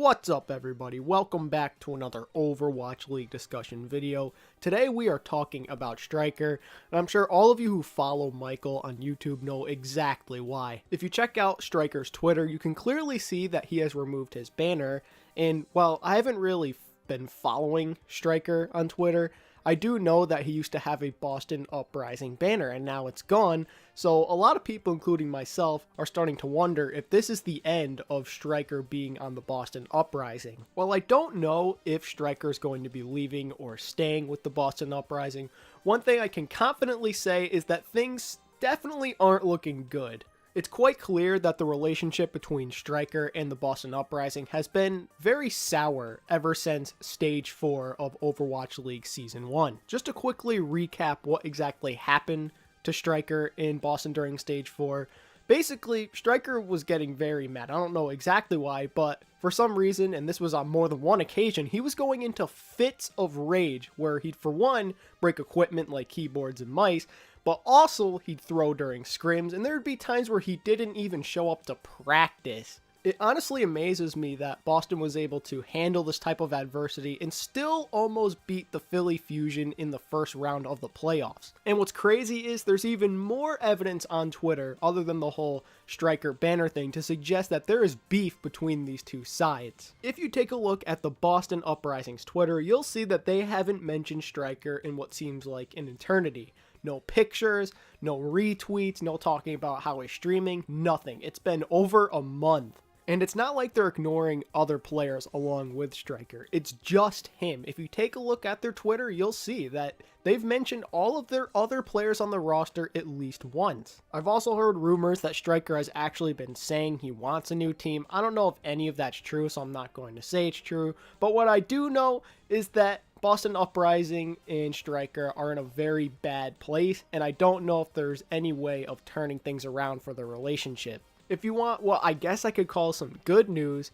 What's up everybody, welcome back to another Overwatch League discussion video. Today we are talking about Striker, and I'm sure all of you who follow Michael on YouTube know exactly why. If you check out Striker's Twitter, you can clearly see that he has removed his banner, and while I haven't really been following Striker on Twitter, I do know that he used to have a Boston Uprising banner and now it's gone, so a lot of people, including myself, are starting to wonder if this is the end of Striker being on the Boston Uprising. While I don't know if Striker is going to be leaving or staying with the Boston Uprising, one thing I can confidently say is that things definitely aren't looking good. It's quite clear that the relationship between Striker and the Boston Uprising has been very sour ever since Stage 4 of Overwatch League Season 1. Just to quickly recap what exactly happened to Striker in Boston during Stage 4, basically, Striker was getting very mad. I don't know exactly why, but for some reason, and this was on more than one occasion, he was going into fits of rage where he'd, for one, break equipment like keyboards and mice, but also he'd throw during scrims, and there'd be times where he didn't even show up to practice. It honestly amazes me that Boston was able to handle this type of adversity and still almost beat the Philly Fusion in the first round of the playoffs. And what's crazy is there's even more evidence on Twitter, other than the whole Striker banner thing, to suggest that there is beef between these two sides. If you take a look at the Boston Uprising's Twitter, you'll see that they haven't mentioned Striker in what seems like an eternity. No pictures, no retweets, no talking about how he's streaming, nothing. It's been over a month. And it's not like they're ignoring other players along with Striker. It's just him. If you take a look at their Twitter, you'll see that they've mentioned all of their other players on the roster at least once. I've also heard rumors that Striker has actually been saying he wants a new team. I don't know if any of that's true, so I'm not going to say it's true. But what I do know is that Boston Uprising and Striker are in a very bad place, and I don't know if there's any way of turning things around for their relationship. If you want what I guess I could call some good news,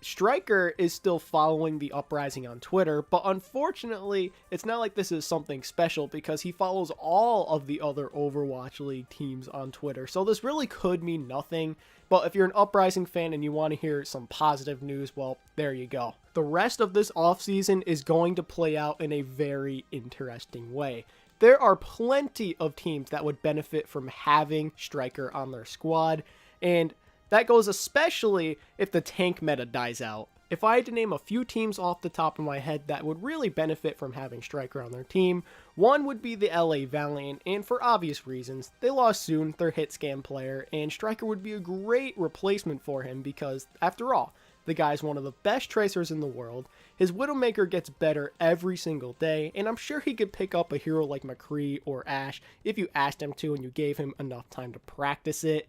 Striker is still following the Uprising on Twitter, but unfortunately, it's not like this is something special because he follows all of the other Overwatch League teams on Twitter, so this really could mean nothing. But if you're an Uprising fan and you want to hear some positive news, well, there you go. The rest of this offseason is going to play out in a very interesting way. There are plenty of teams that would benefit from having Striker on their squad, and that goes especially if the tank meta dies out. If I had to name a few teams off the top of my head that would really benefit from having Striker on their team, one would be the LA Valiant, and for obvious reasons. They lost Soon, their hit scan player, and Striker would be a great replacement for him because, after all, the guy's one of the best tracers in the world, his Widowmaker gets better every single day, and I'm sure he could pick up a hero like McCree or Ashe if you asked him to and you gave him enough time to practice it.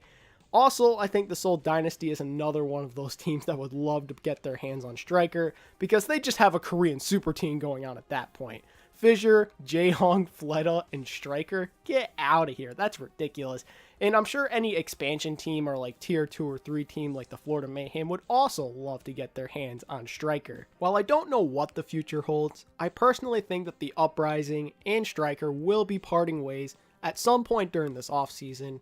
Also, I think the Seoul Dynasty is another one of those teams that would love to get their hands on Striker because they just have a Korean super team going on at that point. Fissure, Jaehong, Fleta, and Striker, get out of here. That's ridiculous. And I'm sure any expansion team or like tier 2 or 3 team like the Florida Mayhem would also love to get their hands on Striker. While I don't know what the future holds, I personally think that the Uprising and Striker will be parting ways at some point during this offseason.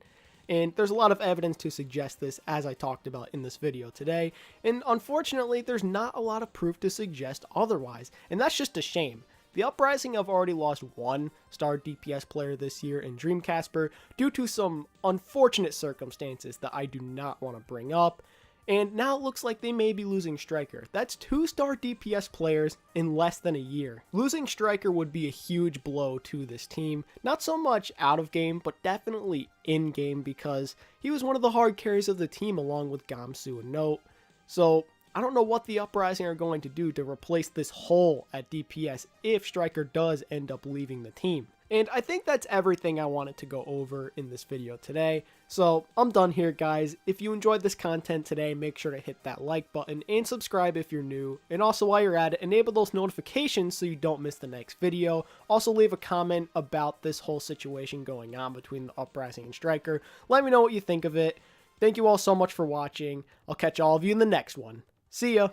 And there's a lot of evidence to suggest this, as I talked about in this video today. And unfortunately, there's not a lot of proof to suggest otherwise. And that's just a shame. The Uprising have already lost one star DPS player this year in Dreamcasper due to some unfortunate circumstances that I do not want to bring up. And now it looks like they may be losing Striker. That's 2-star DPS players in less than a year. Losing Striker would be a huge blow to this team. Not so much out of game, but definitely in game because he was one of the hard carries of the team along with Gamsu and Note. So I don't know what the Uprising are going to do to replace this hole at DPS if Striker does end up leaving the team. And I think that's everything I wanted to go over in this video today. So I'm done here, guys. If you enjoyed this content today, make sure to hit that like button and subscribe if you're new. And also while you're at it, enable those notifications so you don't miss the next video. Also leave a comment about this whole situation going on between the Uprising and Striker. Let me know what you think of it. Thank you all so much for watching. I'll catch all of you in the next one. See ya!